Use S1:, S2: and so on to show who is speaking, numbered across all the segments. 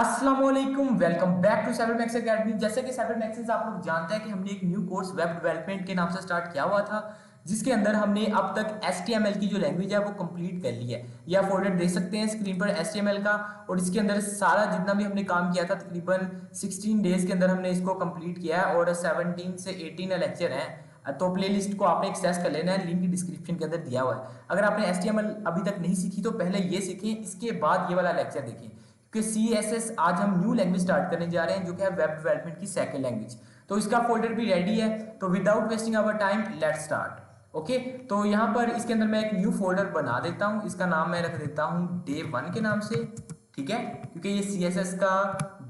S1: अस्सलामुअलैकुम, welcome back to साइबरमैक्स academy. जैसे कि साइबरमैक्स आप लोग जानते हैं कि हमने एक न्यू कोर्स वेब डेवलपमेंट के नाम से स्टार्ट किया हुआ था, जिसके अंदर हमने अब तक HTML की जो लैंग्वेज है वो कंप्लीट कर ली है। ये आप फोल्डर देख सकते हैं स्क्रीन पर HTML का, और इसके अंदर सारा जितना भी हमने काम किया था तकरीबन 16 डेज के अंदर हमने इसको कंप्लीट किया है, और 17 से 18 लेक्चर हैं। तो प्लेलिस्ट को आपने एक्सेस कर लेना है, लिंक डिस्क्रिप्शन के अंदर दिया हुआ है। अगर आपने HTML अभी तक नहीं सीखी तो पहले ये सीखें, इसके बाद ये वाला लेक्चर देखें, कि CSS आज हम न्यू लैंग्वेज स्टार्ट करने जा रहे हैं जो कि है वेब डेवलपमेंट की सेकंड लैंग्वेज। तो इसका फोल्डर भी रेडी है, तो without wasting our time let's start. Okay, तो यहाँ पर इसके अंदर मैं एक न्यू फोल्डर बना देता हूँ। इसका नाम मैं रख देता हूँ डे 1 के नाम से, ठीक है, क्योंकि ये CSS का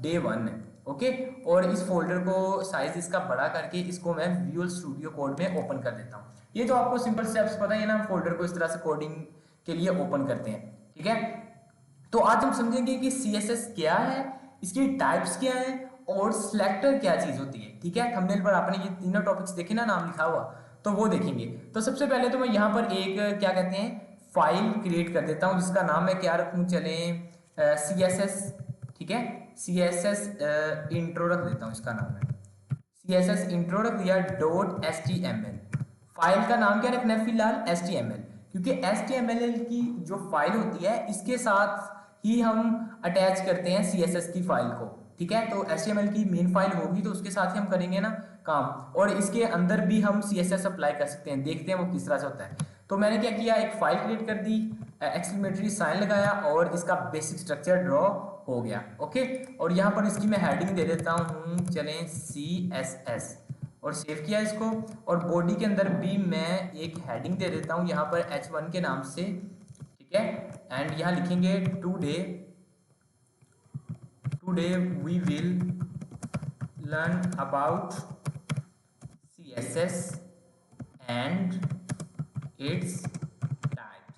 S1: डे 1 है। ओके, और इस फोल्डर को साइज इसका बड़ा करके इसको मैं विजुअल स्टूडियो कोड में ओपन कर देता हूँ। ये तो आपको सिंपल स्टेप्स पता ही है ना, हम फोल्डर को इस तरह से कोडिंग के लिए ओपन करते हैं, ठीक है। तो आज हम समझेंगे कि CSS क्या है, इसकी टाइप्स क्या है, और सिलेक्टर क्या चीज होती है, ठीक है। थंबनेल पर आपने ये तीनों टॉपिक्स देखे ना, नाम लिखा हुआ, तो वो देखेंगे। तो सबसे पहले तो मैं यहाँ पर एक क्या कहते हैं फाइल क्रिएट कर देता हूँ, जिसका नाम मैं क्या रखूँ, चले CSS, ठीक है, CSS इंट्रो रख देता हूँ। इसका नाम है CSS इंट्रो रख दिया .html। फाइल का नाम क्या रखना है फिलहाल, HTML, क्योंकि HTML की जो फाइल होती है इसके साथ ही हम अटैच करते हैं CSS की फाइल को, ठीक है। तो HTML की मेन फाइल होगी तो उसके साथ ही हम करेंगे ना काम, और इसके अंदर भी हम CSS अप्लाई कर सकते हैं। देखते हैं वो किस तरह से होता है। तो मैंने क्या किया, एक फाइल क्रिएट कर दी, एक्सक्लेमेटरी साइन लगाया, और इसका बेसिक स्ट्रक्चर ड्रॉ हो गया। ओके, और यहाँ पर इसकी मैं हेडिंग दे देता हूँ, चलें CSS, और सेव किया इसको। और बॉडी के अंदर भी मैं एक हेडिंग दे देता हूँ यहाँ पर H1 के नाम से, ठीक है। एंड यहाँ लिखेंगे today we will learn about CSS and its types.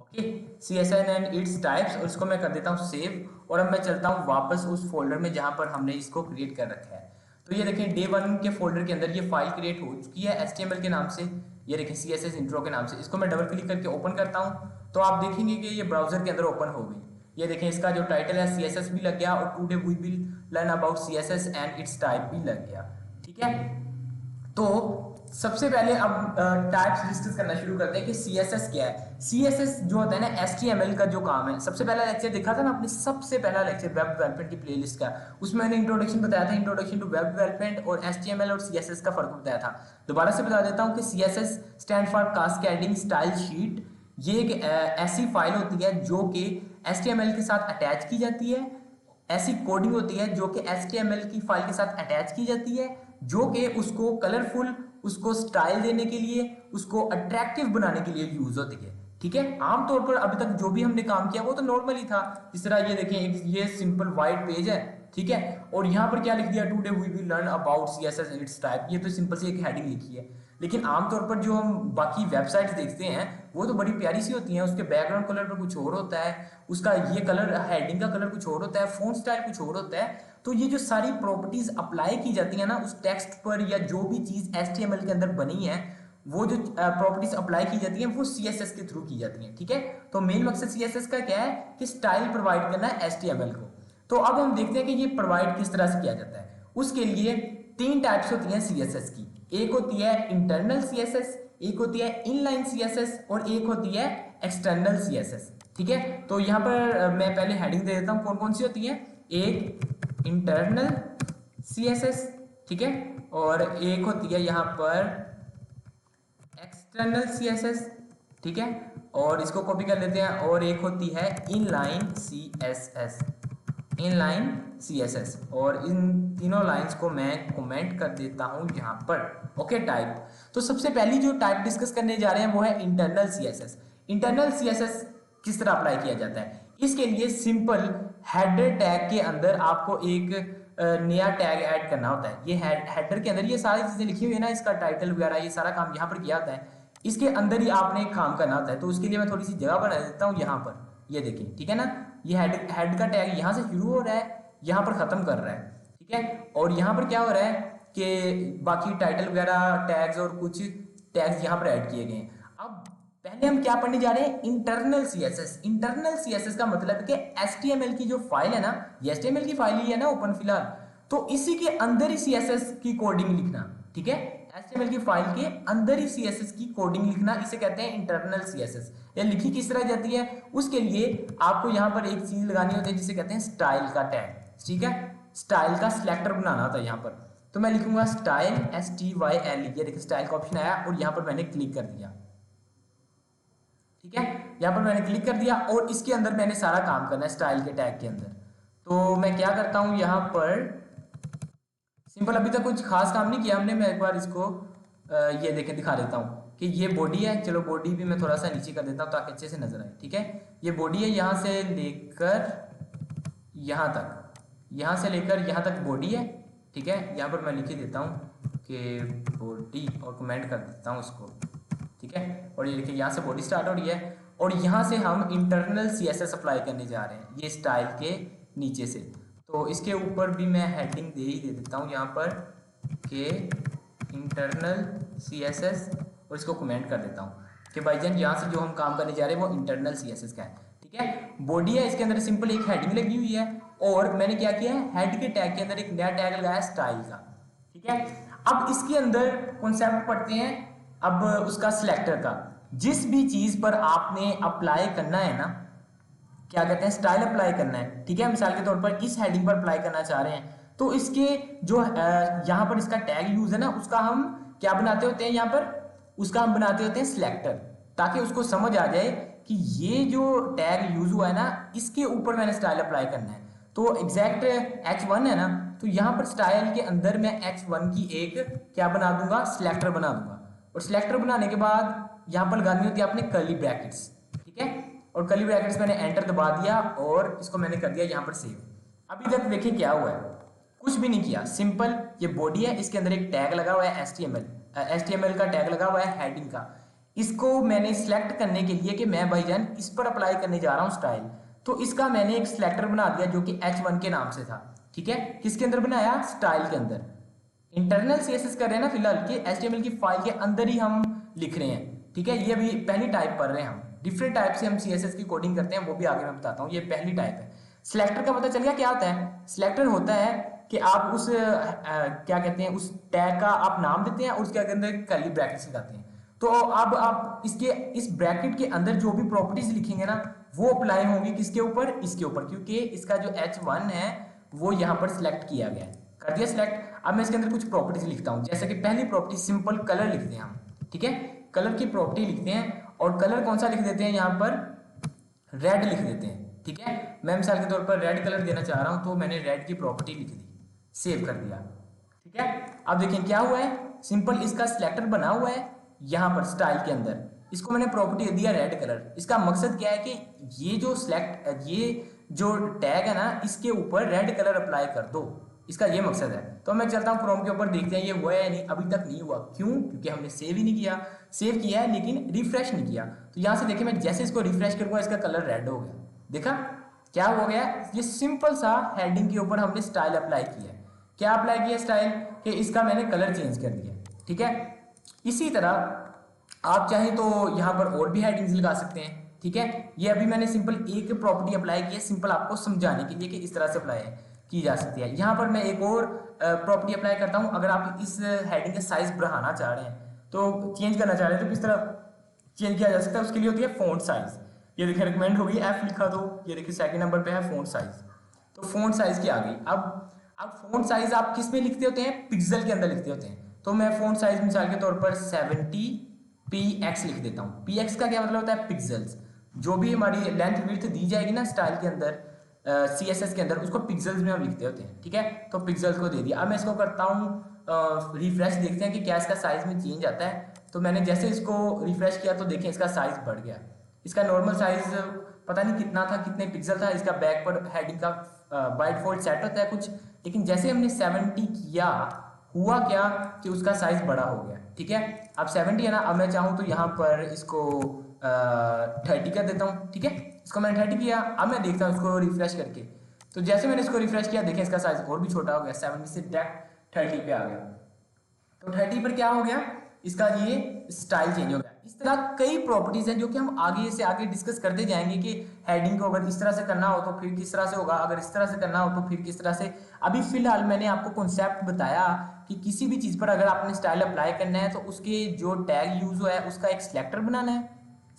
S1: Okay, CSS and its types, और इसको मैं कर देता हूँ सेव। और अब मैं चलता हूँ वापस उस फोल्डर में जहां पर हमने इसको क्रिएट कर रखा है। तो ये देखें डे 1 के फोल्डर के अंदर ये फाइल क्रिएट हो चुकी है HTML के नाम से। ये देखें CSS इंट्रो के नाम से। इसको मैं डबल क्लिक करके ओपन करता हूँ, तो आप देखेंगे कि ये ब्राउजर के अंदर ओपन हो गई। ये देखें इसका जो टाइटल है CSS भी लग गया, और today we will learn about CSS and its type भी लग गया, ठीक है। तो सबसे पहले अब टाइप्स डिस्कस करना शुरू करते हैं कि CSS क्या है। CSS जो होता है ना HTML का जो काम है, सबसे पहला लेक्चर देखा था ना आपने, सबसे पहला लेक्चर वेब डेवलपमेंट की प्लेलिस्ट का, उसमें मैंने इंट्रोडक्शन बताया था, इंट्रोडक्शन टू वेब डेवलपमेंट, और HTML और CSS का फर्क बताया था। दोबारा से बता देता हूँ कि CSS stand for cascading style sheet. ये एक ऐसी फाइल होती है जो कि HTML के साथ अटैच की जाती है, ऐसी कोडिंग होती है जो कि HTML की फाइल के साथ अटैच की जाती है, जो कि उसको कलरफुल, उसको स्टाइल देने के लिए, उसको अट्रैक्टिव बनाने के लिए यूज होती है, ठीक है। आमतौर पर अभी तक जो भी हमने काम किया वो तो नॉर्मल ही था। जिस तरह ये देखें, ये सिंपल व्हाइट पेज है, ठीक है, और यहाँ पर क्या लिख दिया, today we will learn about CSS and its type. ये तो सिंपल सी एक हेडिंग लिखी है। लेकिन आमतौर पर जो हम बाकी वेबसाइट्स देखते हैं वो तो बड़ी प्यारी सी होती हैं, उसके बैकग्राउंड कलर पर कुछ और होता है, उसका ये कलर, हेडिंग का कलर कुछ और होता है, फॉन्ट स्टाइल कुछ और होता है। तो ये जो सारी प्रॉपर्टीज अप्लाई की जाती है ना उस टेक्स्ट पर, या जो भी चीज HTML के अंदर बनी है, वो जो प्रॉपर्टीज अप्लाई की जाती हैं वो CSS के थ्रू की जाती हैं, ठीक है। तो मेन मकसद CSS का क्या है कि स्टाइल प्रोवाइड करना है HTML को। तो अब हम देखते हैं कि ये प्रोवाइड किस तरह से किया जाता है। उसके लिए 3 टाइप्स होती हैं CSS की। एक होती है इंटरनल CSS, एक होती है इनलाइन CSS, और एक होती है एक्सटर्नल CSS, ठीक है। तो यहाँ पर मैं पहले हेडिंग दे देता हूँ कौन कौन सी होती है। एक इंटरनल CSS, ठीक है, और एक होती है यहाँ पर एक्सटर्नल CSS, ठीक है, और इसको कॉपी कर लेते हैं। और एक होती है इनलाइन CSS, इनलाइन CSS, और इन तीनों लाइंस को मैं कमेंट कर देता हूं यहां पर। Okay, type. तो सबसे पहली जो टाइप डिस्कस करने जा रहे हैं वो है इंटरनल CSS। इंटरनल CSS किस तरह अप्लाई किया जाता है, इसके लिए सिंपल हेडर टैग के अंदर आपको एक नया टैग ऐड करना होता है। ये हेडर के अंदर ये सारी चीजें लिखी हुई है ना, इसका टाइटल वगैरह ये सारा काम यहाँ पर किया होता है। इसके अंदर ही आपने एक काम करना होता है। तो उसके लिए मैं थोड़ी सी जगह बना देता हूँ यहाँ पर, ये देखिए, ठीक है ना। ये हेड का टैग यहाँ से शुरू हो रहा है, यहाँ पर खत्म कर रहा है, ठीक है। और यहाँ पर क्या हो रहा है कि बाकी टाइटल वगैरह टैग्स और कुछ टैग्स यहाँ पर ऐड किए गए हैं। अब पहले हम क्या पढ़ने जा रहे हैं, इंटरनल सीएसएस। इंटरनल सीएसएस का मतलब है कि एचटीएमएल की जो फाइल है ना, ये एचटीएमएल की फाइल ही है ना ओपन फिलहाल, तो इसी के अंदर ही सीएसएस की कोडिंग लिखना, ठीक है। एचटीएमएल की फाइल के अंदर ही सीएसएस की कोडिंग लिखना, इसे कहते हैं इंटरनल सीएसएस। ये लिखी किस तरह जाती है, उसके लिए आपको यहाँ पर एक चीज लगानी होती है जिसे कहते हैं स्टाइल का टैग, ठीक है। स्टाइल का सिलेक्टर बनाना होता है यहाँ पर। तो मैं लिखूंगा स्टाइल, STYL, ये देखिए स्टाइल का ऑप्शन आया और यहाँ पर मैंने क्लिक कर दिया, ठीक है। यहाँ पर मैंने क्लिक कर दिया और इसके अंदर मैंने सारा काम करना है स्टाइल के टैग के अंदर। तो मैं क्या करता हूँ यहाँ पर, सिंपल अभी तक कुछ खास काम नहीं किया हमने। मैं एक बार इसको ये देखें दिखा देता हूँ कि ये बॉडी है। चलो बॉडी भी मैं थोड़ा सा नीचे कर देता हूँ ताकि अच्छे से नजर आए, ठीक है। ये बॉडी है, यहाँ से लेकर यहाँ तक, यहाँ से लेकर यहाँ तक बॉडी है, ठीक है। यहाँ पर मैं लिख देता हूँ कि बॉडी और कमेंट कर देता हूँ उसको, ठीक है। और ये देखिए यहाँ से बॉडी स्टार्ट हो रही है और यहाँ से हम इंटरनल सीएसएस अप्लाई करने जा रहे हैं ये स्टाइल के नीचे से। तो इसके ऊपर भी मैं हेडिंग दे देता हूँ यहाँ पर कि इंटरनल सीएसएस और इसको कमेंट कर देता हूँ कि भाईजान यहाँ से जो हम काम करने जा रहे हैं वो इंटरनल सीएसएस का है, ठीक है। बॉडी है, इसके अंदर सिंपल एक हेडिंग लगी हुई है और मैंने क्या किया है, हेड के टैग के अंदर एक नया टैग लगाया स्टाइल का, ठीक है। अब इसके अंदर कॉन्सेप्ट पढ़ते हैं अब उसका सिलेक्टर का। जिस भी चीज पर आपने अप्लाई करना है ना, क्या कहते हैं, स्टाइल अप्लाई करना है, ठीक है। मिसाल के तौर पर इस हेडिंग पर अप्लाई करना चाह रहे हैं तो इसके जो यहाँ पर इसका टैग यूज है ना, उसका हम क्या बनाते होते हैं, यहाँ पर उसका हम बनाते होते हैं सिलेक्टर, ताकि उसको समझ आ जाए कि ये जो टैग यूज हुआ है ना, इसके ऊपर मैंने स्टाइल अप्लाई करना है। तो एग्जैक्ट H1 है ना, तो यहाँ पर स्टाइल के अंदर मैं H1 की एक क्या बना दूंगा, सिलेक्टर बना दूंगा। और सिलेक्टर बनाने के बाद यहाँ पर लगानी होती है आपने कर्ली ब्रैकेट्स, ठीक है। और कर्ली ब्रैकेट्स मैंने एंटर दबा दिया और इसको मैंने कर दिया यहाँ पर सेव। अभी तक देखिए क्या हुआ है, कुछ भी नहीं किया, सिंपल ये बॉडी है, इसके अंदर एक टैग लगा हुआ है HTML का टैग लगा हुआ है हेडिंग का। इसको मैंने सिलेक्ट करने के लिए कि मैं भाईजान इस पर अप्लाई करने जा रहा हूँ स्टाइल, तो इसका मैंने एक सिलेक्टर बना दिया जो कि H1 के नाम से था, ठीक है। किसके अंदर बनाया, स्टाइल के अंदर। इंटरनल सीएसएस कर रहे हैं ना फिलहाल, कि HTML की फाइल के अंदर ही हम लिख रहे हैं, ठीक है। ये अभी पहली टाइप पढ़ रहे हैं हम, डिफरेंट टाइप से हम सीएसएस की कोडिंग करते हैं, वो भी आगे मैं बताता हूँ। ये पहली टाइप है। सिलेक्टर का पता चल गया क्या होता है। सिलेक्टर होता है कि आप उस क्या कहते हैं, उस टैग का आप नाम देते हैं और उसके अंदर कर्ली ब्रैकेट्स लगाते हैं। तो अब आप इसके इस ब्रैकेट के अंदर जो भी प्रॉपर्टीज लिखेंगे ना, वो अप्लाई होंगी किसके ऊपर, इसके ऊपर, क्योंकि इसका जो H1 है वो यहाँ पर सिलेक्ट किया गया है, कर दिया सिलेक्ट। अब मैं इसके अंदर कुछ प्रॉपर्टीज लिखता हूँ, जैसे कि पहली प्रॉपर्टी सिंपल कलर लिखते हैं हम, ठीक है। कलर की प्रॉपर्टी लिखते हैं और कलर कौन सा लिख देते हैं, यहाँ पर रेड लिख देते हैं, ठीक है। मैं मिसाल के तौर पर रेड कलर देना चाह रहा हूँ, तो मैंने रेड की प्रॉपर्टी लिख दी, सेव कर दिया, ठीक है। अब देखिए क्या हुआ है, सिंपल इसका सिलेक्टर बना हुआ है यहाँ पर स्टाइल के अंदर, इसको मैंने प्रॉपर्टी दिया रेड कलर। इसका मकसद क्या है कि ये जो टैग है ना, इसके ऊपर रेड कलर अप्लाई कर दो, इसका ये मकसद है। तो मैं चलता हूँ क्रोम के ऊपर, देखते हैं ये हुआ है या नहीं। अभी तक नहीं हुआ, क्यों, क्योंकि हमने सेव ही नहीं किया। सेव किया है लेकिन रिफ्रेश नहीं किया। तो यहाँ से देखिए मैं जैसे इसको रिफ्रेश करूंगा इसका कलर रेड हो गया, देखा क्या हो गया। ये सिंपल सा हेडिंग के ऊपर हमने स्टाइल अप्लाई किया है। क्या अप्लाई किया स्टाइल, कि इसका मैंने कलर चेंज कर दिया, ठीक है। इसी तरह आप चाहें तो यहाँ पर और भी हेडिंग्स लगा सकते हैं, ठीक है। ये अभी मैंने सिंपल एक प्रॉपर्टी अप्लाई की है, सिंपल आपको समझाने के लिए कि इस तरह से अप्लाई की जा सकती है। यहाँ पर मैं एक और प्रॉपर्टी अप्लाई करता हूँ। अगर आप इस हेडिंग का साइज बढ़ाना चाह रहे हैं, तो चेंज करना चाह रहे हैं, तो किस तरह चेंज किया जा सकता है, उसके लिए होती है फॉन्ट साइज। ये देखिए रिकमेंड होगी F लिखा दो, ये देखिए सेकंड नंबर पे है फॉन्ट साइज। तो फॉन्ट साइज की आ गई। अब फॉन्ट साइज आप किस में लिखते होते हैं, पिक्सल के अंदर लिखते होते हैं। तो मैं फॉन्ट साइज मिसाल के तौर पर 70px लिख देता हूँ। px का क्या मतलब होता है, पिक्सल्स। जो भी हमारी लेंथ विड्थ दी जाएगी ना स्टाइल के अंदर, CSS के अंदर, उसको पिक्सल्स में हम लिखते होते हैं, ठीक है। तो पिक्सल्स को दे दिया। अब मैं इसको करता हूँ रिफ्रेश, देखते हैं कि क्या इसका साइज में चेंज आता है। तो मैंने जैसे इसको रिफ्रेश किया तो देखें इसका साइज बढ़ गया। इसका नॉर्मल साइज पता नहीं कितना था, कितने पिक्सल था। इसका बैक पर हेडिंग का बाय डिफॉल्ट सेट होता है कुछ, लेकिन जैसे हमने 70 किया, हुआ क्या कि उसका साइज बड़ा हो गया, ठीक है। अब 70 है ना, अब मैं चाहूँ तो यहाँ पर इसको 30 कर देता हूँ, ठीक है। इसको मैंने 30 किया। अब मैं देखता हूँ इसको रिफ्रेश करके, तो जैसे मैंने इसको रिफ्रेश किया देखें इसका साइज और भी छोटा हो गया, 70 से 30 पे आ गया। तो 30 पर क्या हो गया, इसका ये स्टाइल चेंज हो गया। इस तरह कई प्रॉपर्टीज हैं जो कि हम आगे से आगे डिस्कस करते जाएंगे कि हेडिंग को अगर इस तरह से करना हो तो फिर किस तरह से होगा, अगर इस तरह से करना हो तो फिर किस तरह से। अभी फिलहाल मैंने आपको कॉन्सेप्ट बताया कि किसी भी चीज पर अगर आपने स्टाइल अप्लाई करना है तो उसके जो टैग यूज हुआ है उसका एक सिलेक्टर बनाना है,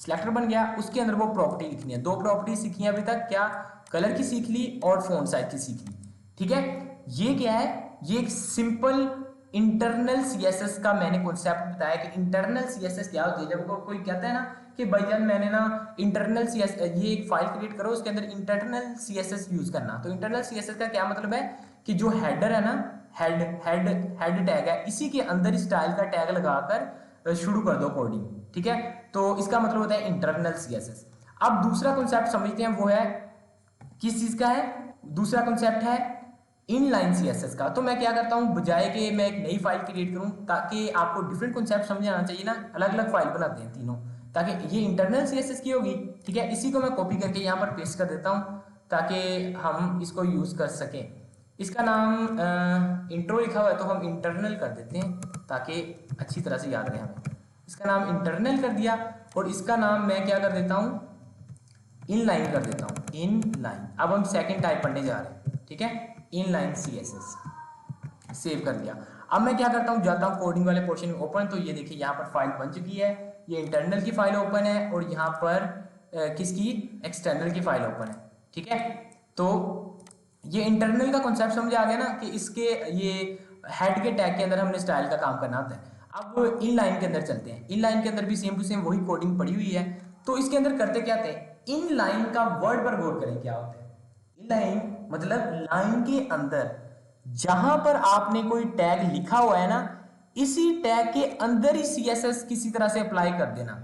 S1: सिलेक्टर बन गया, उसके अंदर वो प्रॉपर्टी लिखनी है। 2 प्रॉपर्टी सीखी है अभी तक, क्या, कलर की सीख ली और फॉन्ट साइज की सीख ली। ठीक है, ये क्या है, ये एक सिंपल इंटरनल सीएसएस का मैंने कॉन्सेप्ट बताया कि इंटरनल सीएसएस क्या होती है। जब कोई कहता है ना कि भाईजान मैंने ना इंटरनल सीएसएस, ये एक फाइल क्रिएट करो उसके अंदर इंटरनल सीएसएस यूज करना, तो इंटरनल सीएसएस का क्या मतलब है कि जो हेडर है ना, हेड टैग है, इसी के अंदर स्टाइल का टैग लगाकर शुरू कर दो कोडिंग। ठीक है, तो इसका मतलब होता है इंटरनल सीएसएस। अब दूसरा कॉन्सेप्ट समझते हैं, वो है किस चीज का है, दूसरा कॉन्सेप्ट है इनलाइन सीएसएस का। तो मैं क्या करता हूं, बजाय कि मैं एक नई फाइल क्रिएट करूं, ताकि आपको डिफरेंट कॉन्सेप्ट समझ आना चाहिए ना, अलग अलग फाइल बनाते हैं तीनों, ताकि ये इंटरनल सीएसएस की होगी। ठीक है, इसी को मैं कॉपी करके यहाँ पर पेस्ट कर देता हूं ताकि हम इसको यूज कर सकें। इसका नाम इंट्रो लिखा हुआ है तो हम इंटरनल कर देते हैं ताकि अच्छी तरह से याद रहे हमें। इसका नाम इंटरनल कर दिया और इसका नाम मैं क्या कर देता हूं, इनलाइन कर देता हूं, इनलाइन। अब हम सेकंड टाइप पढ़ने जा रहे हैं। ठीक है, इनलाइन सीएसएस सेव कर दिया। अब मैं क्या करता हूं, जाता हूं कोडिंग वाले पोर्शन में ओपन, तो ये देखिए यहाँ पर फाइल बन चुकी है, ये इंटरनल की फाइल ओपन है और यहाँ पर किसकी, एक्सटर्नल की फाइल ओपन है। ठीक है, तो ये इंटरनल का कॉन्सेप्ट समझ आ गया ना कि इसके ये हेड के टैग के अंदर हमने स्टाइल का काम करना होता है। अब इनलाइन के अंदर चलते हैं, इनलाइन के अंदर भी सेम टू सेम वही कोडिंग पड़ी हुई है। तो इसके अंदर करते क्या थे, इनलाइन का वर्ड पर गौर करें क्या होता है। इनलाइन मतलब लाइन के अंदर जहां पर आपने कोई टैग लिखा हुआ है ना, इसी टैग के अंदर ही सीएसएस किसी तरह से अप्लाई कर देना।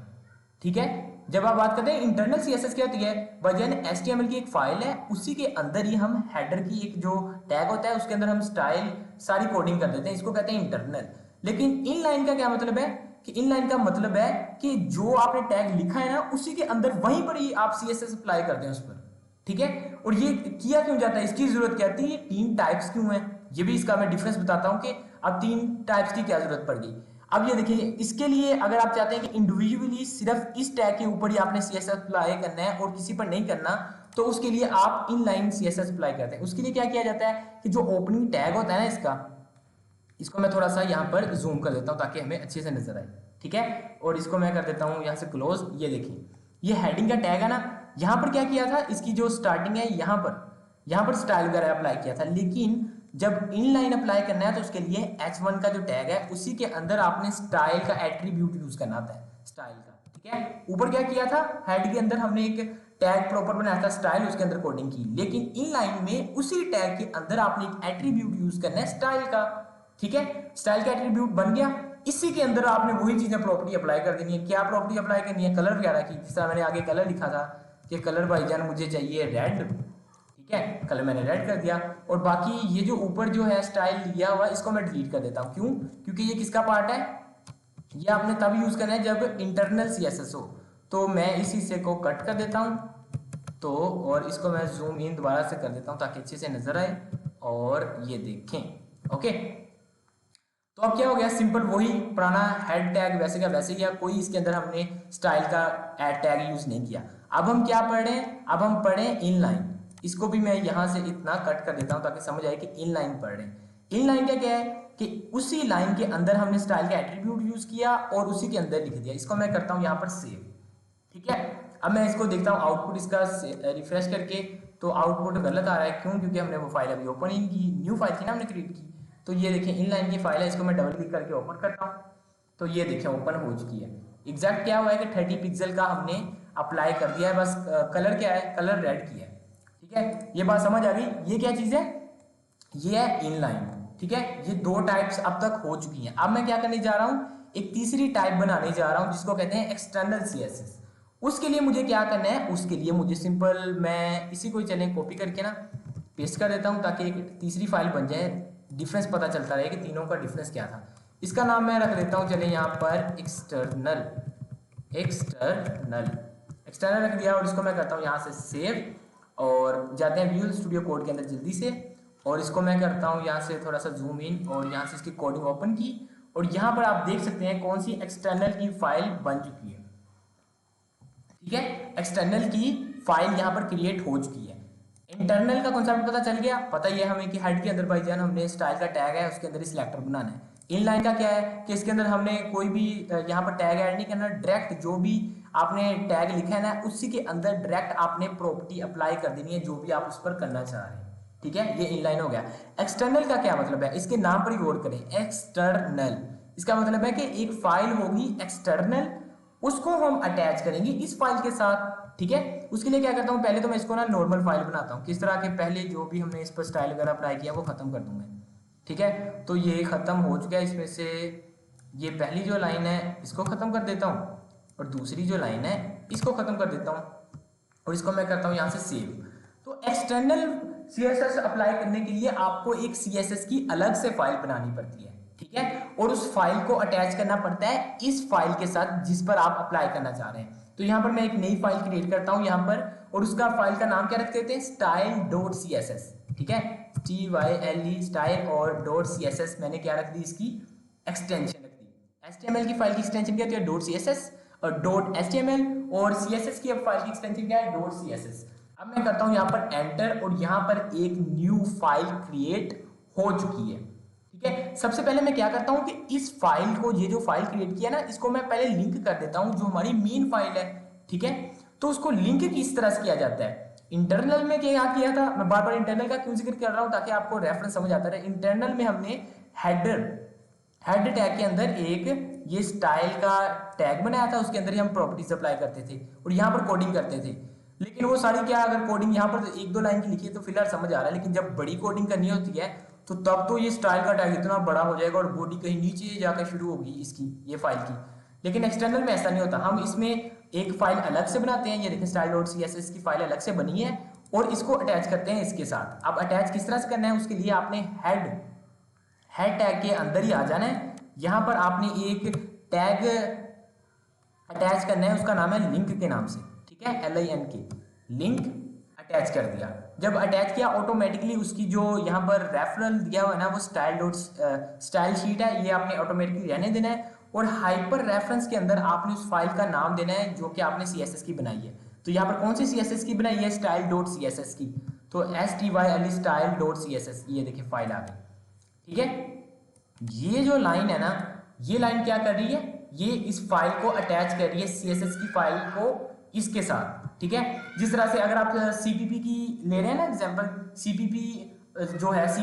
S1: ठीक है, जब आप बात करते हैं इंटरनल सीएसएस क्या होती है, वजन एचटीएमएल की एक फाइल है, उसी के अंदर ही हम हेडर की एक जो टैग होता है उसके अंदर हम स्टाइल सारी कोडिंग कर देते हैं, इसको कहते हैं इंटरनल। लेकिन इनलाइन का क्या मतलब है कि इनलाइन का मतलब है कि जो आपने टैग लिखा है ना उसी के अंदर वहीं पर ही आप सीएसएस अप्लाई करते हैं उस पर। ठीक है, और ये किया क्यों जाता है, इसकी जरूरत क्या है, ये 3 टाइप्स क्यों है, ये भी इसका मैं डिफरेंस बताता हूं कि अब 3 टाइप्स की क्या जरूरत पड़ गई। अब ये देखिए, इसके लिए अगर आप चाहते हैं कि इंडिविजुअली सिर्फ इस टैग के ऊपर ही आपने सीएसएस अप्लाई करना है और किसी पर नहीं करना, तो उसके लिए आप इनलाइन सीएसएस अप्लाई करते हैं। उसके लिए क्या किया जाता है कि जो ओपनिंग टैग होता है ना इसका, इसको मैं थोड़ा सा यहाँ पर जूम कर देता हूँ ताकि हमें अच्छे से नजर आए। ठीक है, और इसको मैं कर देता हूँ यहाँ से क्लोज। ये देखिए, ये हेडिंग का टैग है ना, यहाँ पर क्या किया था, इसकी जो स्टार्टिंग है यहाँ पर स्टाइल वगैरह अप्लाई किया था। लेकिन जब इनलाइन अप्लाई करना है तो उसके लिए H1 का जो टैग है उसी के अंदर आपने स्टाइल का एट्रीब्यूट यूज करना होता है, स्टाइल का। ठीक है, ऊपर क्या किया था, हेड के अंदर हमने एक टैग प्रॉपर बनाया था स्टाइल, उसके अंदर कोडिंग की। लेकिन इनलाइन में उसी टैग के अंदर आपने एक एट्रीब्यूट यूज करना है स्टाइल का। ठीक है, स्टाइल का एट्रीब्यूट बन गया, इसी के अंदर आपने वही चीजें प्रॉपर्टी अप्लाई कर देनी है। क्या प्रॉपर्टी अप्लाई करनी है, कलर वगैरह की। जिस तरह मैंने आगे कलर लिखा था कि कलर भाईजान मुझे चाहिए रेड, ठीक है, कलर मैंने रेड कर दिया। और बाकी ये जो ऊपर जो है स्टाइल दिया हुआ इसको मैं डिलीट कर देता हूँ। क्यों, क्योंकि ये किसका पार्ट है, ये आपने तब यूज करना है जब इंटरनल सीएसएस हो। तो मैं इस हिस्से को कट कर देता हूँ, तो और इसको मैं जूम इन दोबारा से कर देता हूँ ताकि अच्छे से नजर आए और ये देखें। ओके, तो अब क्या हो गया, सिंपल वही पुराना हेड टैग वैसे का वैसे किया, कोई इसके अंदर हमने स्टाइल का एड टैग यूज नहीं किया। अब हम क्या पढ़ रहे हैं, अब हम पढ़े इनलाइन। इसको भी मैं यहां से इतना कट कर देता हूं ताकि समझ आए कि इनलाइन पढ़ रहे हैं। इनलाइन क्या क्या है कि उसी लाइन के अंदर हमने स्टाइल का एट्रीब्यूट यूज किया और उसी के अंदर लिख दिया। इसको मैं करता हूं यहां पर सेव। ठीक है, अब मैं इसको देखता हूं आउटपुट इसका रिफ्रेश करके, तो आउटपुट गलत आ रहा है। क्यों, क्योंकि हमने वो फाइल अभी ओपन ही की, न्यू फाइल थी ना हमने क्रिएट की। तो ये देखिए इनलाइन की फाइल है, इसको मैं डबल क्लिक करके ओपन करता हूँ, तो ये देखिए ओपन हो चुकी है। एग्जैक्ट क्या हुआ है कि 30 पिक्सल का हमने अप्लाई कर दिया है, बस कलर क्या है, कलर रेड किया है। ठीक है, ये बात समझ आ गई। ये क्या चीज है, ये है इनलाइन। ठीक है, ये 2 टाइप्स अब तक हो चुकी हैं। अब मैं क्या करने जा रहा हूँ, एक तीसरी टाइप बनाने जा रहा हूँ जिसको कहते हैं एक्सटर्नल सीएसएस। उसके लिए मुझे क्या करना है, उसके लिए मुझे सिंपल मैं इसी को चले कॉपी करके ना पेस्ट कर देता हूँ ताकि एक तीसरी फाइल बन जाए, डिफरेंस पता चलता रहे कि तीनों का डिफरेंस क्या था। इसका नाम मैं रख देता हूँ, चले यहाँ पर एक्सटर्नल एक्सटर्नल एक्सटर्नल रख दिया। और इसको मैं करता हूँ यहाँ से सेव और जाते हैं विजुअल स्टूडियो कोड के अंदर जल्दी से। और इसको मैं करता हूँ यहाँ से थोड़ा सा जूम इन और यहाँ से इसकी कोडिंग ओपन की और यहाँ पर आप देख सकते हैं कौन सी एक्सटर्नल की फाइल बन चुकी है। ठीक है, एक्सटर्नल की फाइल यहाँ पर क्रिएट हो चुकी है। इंटरनल का कॉन्सेप्ट पता चल गया, पता ही है हमें कि हेड के अंदर भाईजान हमने स्टाइल का टैग है उसके अंदर ही सिलेक्टर बनाना है। इनलाइन का क्या है कि इसके अंदर हमने कोई भी यहाँ पर टैग ऐड नहीं करना, डायरेक्ट जो भी आपने टैग लिखा है ना उसी के अंदर डायरेक्ट आपने प्रॉपर्टी अप्लाई कर देनी है जो भी आप उस पर करना चाह रहे हैं। ठीक है, ये इनलाइन हो गया। एक्सटर्नल का क्या मतलब है, इसके नाम पर ही गौर करें, एक्सटर्नल इसका मतलब है कि एक फाइल होगी एक्सटर्नल, उसको हम अटैच करेंगे इस फाइल के साथ। ठीक है, उसके लिए क्या करता हूँ, पहले तो मैं इसको ना नॉर्मल फाइल बनाता हूँ, किस तरह के पहले जो भी हमने इस पर स्टाइल वगैरह अप्लाई किया वो खत्म कर दूं मैं। ठीक है, तो ये खत्म हो चुका है, इसमें से ये पहली जो लाइन है इसको खत्म कर देता हूँ और दूसरी जो लाइन है इसको खत्म कर देता हूँ और इसको मैं करता हूँ यहाँ से सेव। तो एक्सटर्नल CSS अप्लाई करने के लिए आपको एक CSS की अलग से फाइल बनानी पड़ती है। ठीक है, और उस फाइल को अटैच करना पड़ता है इस फाइल के साथ जिस पर आप अप्लाई करना चाह रहे हैं। तो यहाँ पर मैं एक नई फाइल क्रिएट करता हूँ यहाँ पर, और उसका फाइल का नाम क्या रख देते हैं, style.css। ठीक है, style स्टाइल और .css मैंने क्या रख दी, इसकी एक्सटेंशन रख दी। HTML की फाइल की एक्सटेंशन क्या होती है, .css और .html, और CSS की फाइल की एक्सटेंशन क्या है, .css। अब मैं करता हूं यहां पर एंटर और यहां पर एक न्यू फाइल क्रिएट हो चुकी है। ठीक है, सबसे पहले मैं क्या करता हूं कि इस फाइल को, ये जो फाइल क्रिएट किया ना, इसको मैं पहले लिंक कर देता हूं जो हमारी मेन फाइल है। ठीक है, तो उसको लिंक किस तरह से किया जाता है, इंटरनल में क्या किया था, मैं बार बार इंटरनल का क्यों जिक्र कर रहा हूं ताकि आपको रेफरेंस समझ आता रहे। इंटरनल में हमने हेड टैग के अंदर एक ये स्टाइल का टैग बनाया था, उसके अंदर ही हम प्रॉपर्टीज अप्लाई करते थे और यहाँ पर कोडिंग करते थे। लेकिन वो सारी क्या, अगर कोडिंग यहाँ पर एक दो लाइन की लिखी है तो फिलहाल समझ आ रहा है, लेकिन जब बड़ी कोडिंग करनी होती है तो तब तो ये स्टाइल का टैग इतना बड़ा हो जाएगा और बॉडी कहीं नीचे जाकर शुरू होगी इसकी, ये फाइल की। लेकिन एक्सटर्नल में ऐसा नहीं होता, हम इसमें एक फाइल अलग से बनाते हैं, ये देखें style.css की फाइल अलग से बनी है और इसको अटैच करते हैं इसके साथ। अब अटैच किस तरह से करना है, उसके लिए आपने हेड टैग के अंदर ही आ जाना है। यहां पर आपने एक टैग अटैच करना है, उसका नाम है लिंक के नाम से। ठीक है, LINK, लिंक अटैच कर दिया। जब अटैच किया ऑटोमेटिकली उसकी जो यहाँ पर रेफरल दिया हुआ है ना वो स्टाइल शीट है, ये आपने ऑटोमेटिकली रहने देना है और हाइपर रेफरेंस के अंदर आपने उस फाइल का नाम देना है जो कि आपने CSS की बनाई है। तो यहाँ पर कौन सी CSS की बनाई है, style.css की, तो STYL style.css, ये देखिए फाइल आ गई। ठीक है, ये जो लाइन है ना, ये लाइन क्या कर रही है, ये इस फाइल को अटैच कर रही है CSS की फाइल को इसके साथ। ठीक है, जिस तरह से अगर आप CPP की ले रहे हैं ना एग्जांपल, CPP जो है C++,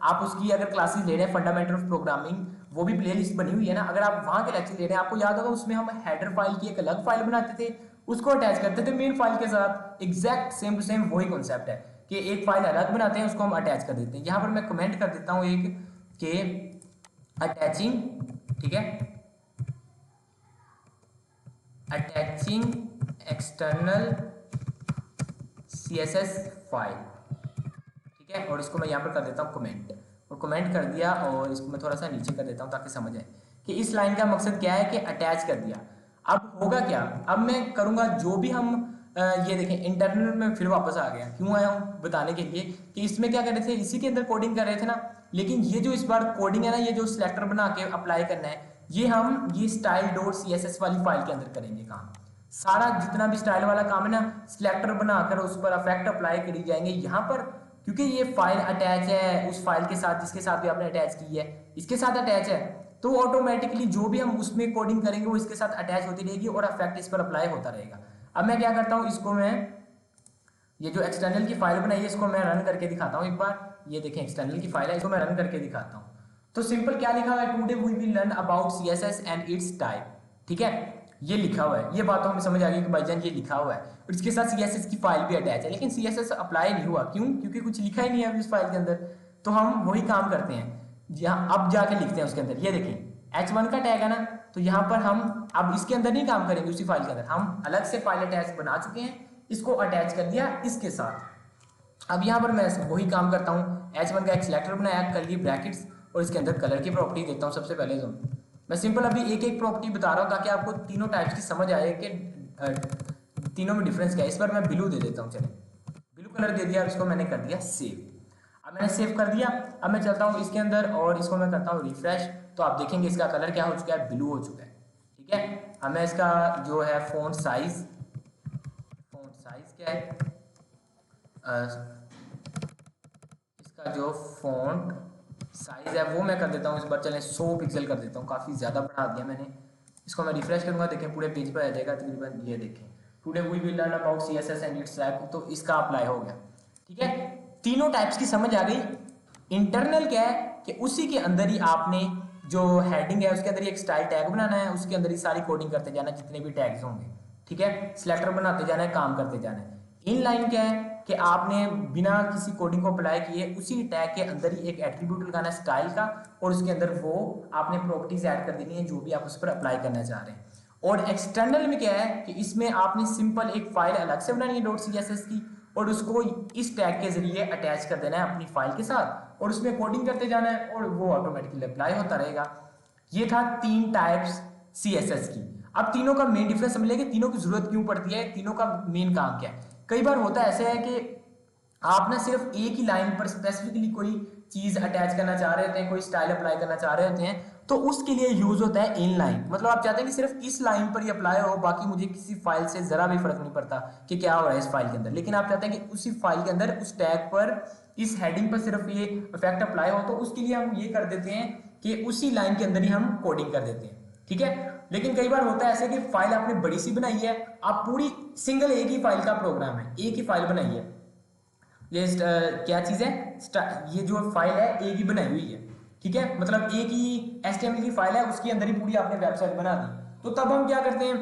S1: आप उसकी अगर क्लासेस ले रहे हैं, फंडामेंटल ऑफ प्रोग्रामिंग, वो भी प्लेलिस्ट बनी हुई है ना, अगर आप वहां के लेक्चर ले रहे हैं, आपको याद होगा उसमें हम हेडर फाइल की एक अलग फाइल बनाते थे, उसको अटैच करते थे मेन फाइल के साथ। एग्जैक्ट सेम टू सेम वही कॉन्सेप्ट है कि एक फाइल अलग बनाते हैं, उसको हम अटैच कर देते हैं। यहाँ पर मैं कमेंट कर देता हूँ एक के अटैचिंग, ठीक है, अटैचिंग एक्सटर्नल CSS फाइल। ठीक है, और इसको मैं यहाँ पर कर देता हूँ कमेंट, और कमेंट कर दिया और इसको मैं थोड़ा सा नीचे कर देता हूँ ताकि समझ आए कि इस लाइन का मकसद क्या है कि अटैच कर दिया। अब होगा क्या, अब मैं करूँगा जो भी हम ये देखें इंटरनल में फिर वापस आ गया, क्यों आया हूँ बताने के लिए कि इसमें क्या कर रहे थे, इसी के अंदर कोडिंग कर रहे थे ना, लेकिन ये जो इस बार कोडिंग है ना, ये जो सिलेक्टर बना के अप्लाई करना है, ये हम ये style.css वाली फाइल के अंदर करेंगे काम। सारा जितना भी स्टाइल वाला काम है ना, सिलेक्टर बनाकर उस पर इफेक्ट अप्लाई करी जाएंगे यहाँ पर, क्योंकि ये फाइल अटैच है उस फाइल के साथ जिसके साथ भी आपने अटैच की है, इसके साथ अटैच है, तो ऑटोमेटिकली जो भी हम उसमें कोडिंग करेंगे वो इसके साथ अटैच होती रहेगी और इफेक्ट इस पर अप्लाई होता रहेगा। अब मैं क्या करता हूँ, इसको मैं ये जो एक्सटर्नल की फाइल बनाई है इसको मैं रन करके दिखाता हूँ एक बार। ये देखें एक्सटर्नल की फाइल है, इसको मैं रन करके दिखाता हूँ। तो सिंपल क्या लिखा हुआ है, today we will learn about CSS and its type. ठीक है, ये लिखा हुआ है, ये बात तो हमें समझ आ गई कि भाईजान ये लिखा हुआ है और इसके साथ CSS की फाइल भी अटैच है, लेकिन CSS अप्लाई नहीं हुआ, क्यों, क्योंकि कुछ लिखा ही नहीं है इस फाइल के अंदर। तो हम वही काम करते हैं, जहाँ अब जाके लिखते हैं उसके अंदर। ये देखें H1 का टैग है ना, तो यहाँ पर हम अब इसके अंदर नहीं काम करेंगे, उसी फाइल के अंदर हम अलग से फाइल अटैच बना चुके हैं, इसको अटैच कर दिया इसके साथ। अब यहाँ पर मैं वही काम करता हूँ, H1 का एक सिलेक्टर बनाया, कर्ली ब्रैकेट्स, और इसके अंदर कलर की प्रॉपर्टी देता हूँ। सबसे पहले तो मैं सिंपल अभी एक एक प्रॉपर्टी बता रहा हूँ ताकि आपको तीनों टाइप्स की समझ आए कि तीनों में डिफरेंस क्या है। इस पर मैं ब्लू दे देता हूँ, चले ब्लू कलर दे दिया, इसको मैंने कर दिया सेव। अब मैंने सेव कर दिया, अब मैं चलता हूँ इसके अंदर और इसको मैं करता हूँ रिफ्रेश। तो आप देखेंगे इसका कलर क्या हो चुका है, ब्लू हो चुका है। ठीक है, हमें इसका जो है फ़ॉन्ट साइज क्या है, इसका जो फ़ॉन्ट साइज है वो मैं कर देता हूँ इस बार, चलें 100 पिक्सल कर देता हूँ, काफ़ी ज़्यादा बढ़ा दिया मैंने। इसको मैं रिफ्रेश करूँगा, देखें पूरे पेज पर आ जाएगा तकरीबन। ये देखें, today we will learn about CSS and its type, तो इसका अप्लाई हो गया। ठीक है, तीनों टाइप्स की समझ आ गई। इंटरनल क्या है कि उसी के अंदर ही आपने जो हेडिंग है उसके अंदर ही एक स्टाइल टैग बनाना है, उसके अंदर ही सारी कोडिंग करते जाना जितने भी टैग्स होंगे। ठीक है, सिलेक्टर बनाते जाना है, काम करते जाना है। इन लाइन क्या है कि आपने बिना किसी कोडिंग को अप्लाई किए उसी टैग के अंदर ही एक एट्रीब्यूट लगाना है स्टाइल का, और उसके अंदर वो आपने प्रॉपर्टीज ऐड कर देनी है जो भी आप उस पर अप्लाई करना चाह रहे हैं। और एक्सटर्नल में क्या है कि इसमें आपने सिंपल एक फाइल अलग से बनानी है .css की, और उसको इस टैग के जरिए अटैच कर देना है अपनी फाइल के साथ, और उसमें कोडिंग करते जाना है और वो ऑटोमेटिकली अप्लाई होता रहेगा। ये था 3 टाइप्स CSS की। अब तीनों का मेन डिफरेंस समझ लेंगे, तीनों की जरूरत क्यों पड़ती है, तीनों का मेन काम क्या है। कई बार होता है ऐसे है कि आप ना सिर्फ एक ही लाइन पर स्पेसिफिकली कोई चीज अटैच करना चाह रहे होते हैं, कोई स्टाइल अप्लाई करना चाह रहे होते हैं, तो उसके लिए यूज होता है इन लाइन। मतलब आप चाहते हैं कि सिर्फ इस लाइन पर ही अप्लाई हो, बाकी मुझे किसी फाइल से जरा भी फर्क नहीं पड़ता कि क्या हो रहा है इस फाइल के अंदर, लेकिन आप चाहते हैं कि उसी फाइल के अंदर उस टैग पर इस हेडिंग पर सिर्फ ये इफेक्ट अप्लाई हो, तो उसके लिए हम ये कर देते हैं कि उसी लाइन के अंदर ही हम कोडिंग कर देते हैं। ठीक है, लेकिन कई बार होता है ऐसे कि फाइल आपने बड़ी सी बनाई है, आप पूरी सिंगल एक ही फाइल का प्रोग्राम है, एक ही फाइल बनाई है, ये क्या चीज है, ये जो फाइल है एक ही बनाई हुई है। ठीक है, मतलब एक ही HTML की फाइल है, उसके अंदर ही पूरी आपने वेबसाइट बना दी। तो तब हम क्या करते हैं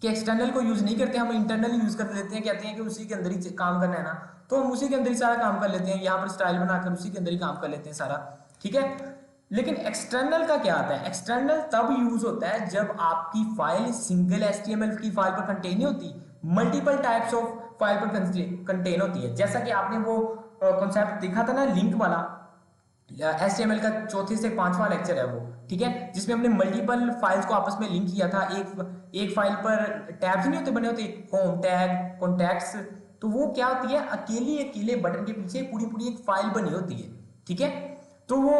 S1: कि एक्सटर्नल को यूज नहीं करते, हम इंटरनल यूज कर लेते हैं, कहते हैं कि उसी के अंदर ही काम करना है ना, तो हम उसी के अंदर ही सारा काम कर लेते हैं, यहाँ पर स्टाइल बनाकर उसी के अंदर ही काम कर लेते हैं सारा। ठीक है, लेकिन एक्सटर्नल का क्या आता है, एक्सटर्नल तब यूज होता है जब आपकी फाइल सिंगल HTML की फाइल पर कंटेन नहीं होती, मल्टीपल टाइप्स ऑफ फाइल पर कंटेन होती है। जैसा कि आपने वो कॉन्सेप्ट देखा था ना लिंक वाला, HTML का 4 से 5वां लेक्चर है वो। ठीक है, जिसमें हमने मल्टीपल फाइल्स को आपस में लिंक किया था। एक फाइल पर टैब्स नहीं होते बने होते, होम टैग, कॉन्टैक्ट्स, तो वो क्या होती है, अकेले बटन के पीछे पूरी एक फाइल बनी होती है। ठीक है, तो वो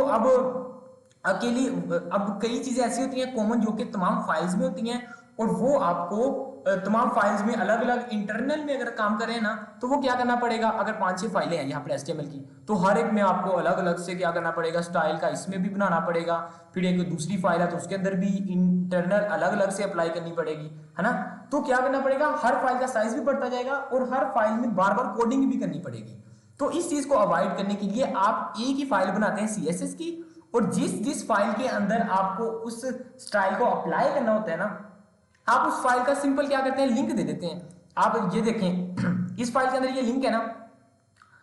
S1: अब कई चीजें ऐसी होती हैं कॉमन जो कि तमाम फाइल्स में होती हैं, और वो आपको तमाम फाइल्स में अलग अलग इंटरनल में अगर काम करें ना, तो वो क्या करना पड़ेगा, अगर 5-6 फाइलें हैं यहाँ पर HTML की, तो हर एक में आपको अलग अलग से क्या करना पड़ेगा, स्टाइल का इसमें भी बनाना पड़ेगा, फिर एक दूसरी फाइल है तो उसके अंदर भी इंटरनल अलग अलग से अप्लाई करनी पड़ेगी, है ना। तो क्या करना पड़ेगा, हर फाइल का साइज भी बढ़ता जाएगा और हर फाइल में बार बार कोडिंग भी करनी पड़ेगी। तो इस चीज को अवॉइड करने के लिए आप एक ही फाइल बनाते हैं CSS की, और जिस फाइल के अंदर आपको उस स्टाइल को अप्लाई करना होता है ना, आप उस फाइल का सिंपल क्या करते हैं, लिंक दे देते हैं। आप ये देखें, इस फाइल के अंदर ये लिंक है ना,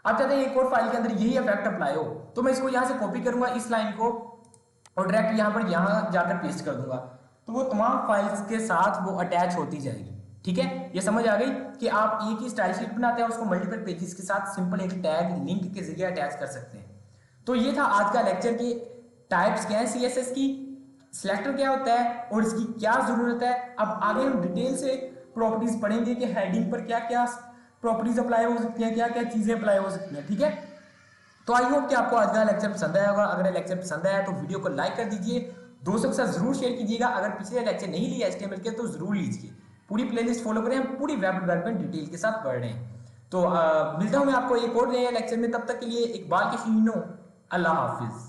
S1: आप चाहते हैं एक और फाइल के अंदर यही इफेक्ट अप्लाई हो, तो मैं इसको यहां से कॉपी करूंगा इस लाइन को, और डायरेक्ट यहां जाकर पेस्ट कर दूंगा, तो वो तमाम फाइल्स के साथ वो अटैच होती जाएगी। ठीक है, ये समझ आ गई कि आप एक ही स्टाइल शीट बनाते हैं, उसको मल्टीपल पेजेस के साथ सिंपल एक टैग लिंक के जरिए अटैच कर सकते हैं। तो ये था आज का लेक्चर की टाइप्स क्या है CSS की, सिलेक्टर क्या होता है और इसकी क्या जरूरत है। अब आगे हम डिटेल से प्रॉपर्टीज पढ़ेंगे कि हेडिंग पर क्या क्या प्रॉपर्टीज अप्लाई हो सकती हैं, क्या क्या चीजें अप्लाई हो सकती हैं। ठीक है, तो आई होप कि आपको आज का लेक्चर पसंद आया होगा। अगर लेक्चर पसंद आया तो वीडियो को लाइक कर दीजिए, दोस्तों के साथ जरूर शेयर कीजिएगा। अगर पिछले लेक्चर नहीं लिए HTML के तो जरूर लीजिए, पूरी प्लेलिस्ट फॉलो करें, हम पूरी वेब डेवलपमेंट डिटेल के साथ पढ़ रहे हैं। तो मिलता हूं मैं आपको एक और नए लेक्चर में, तब तक के लिए इकबाल के शीनो, अल्लाह हाफिज।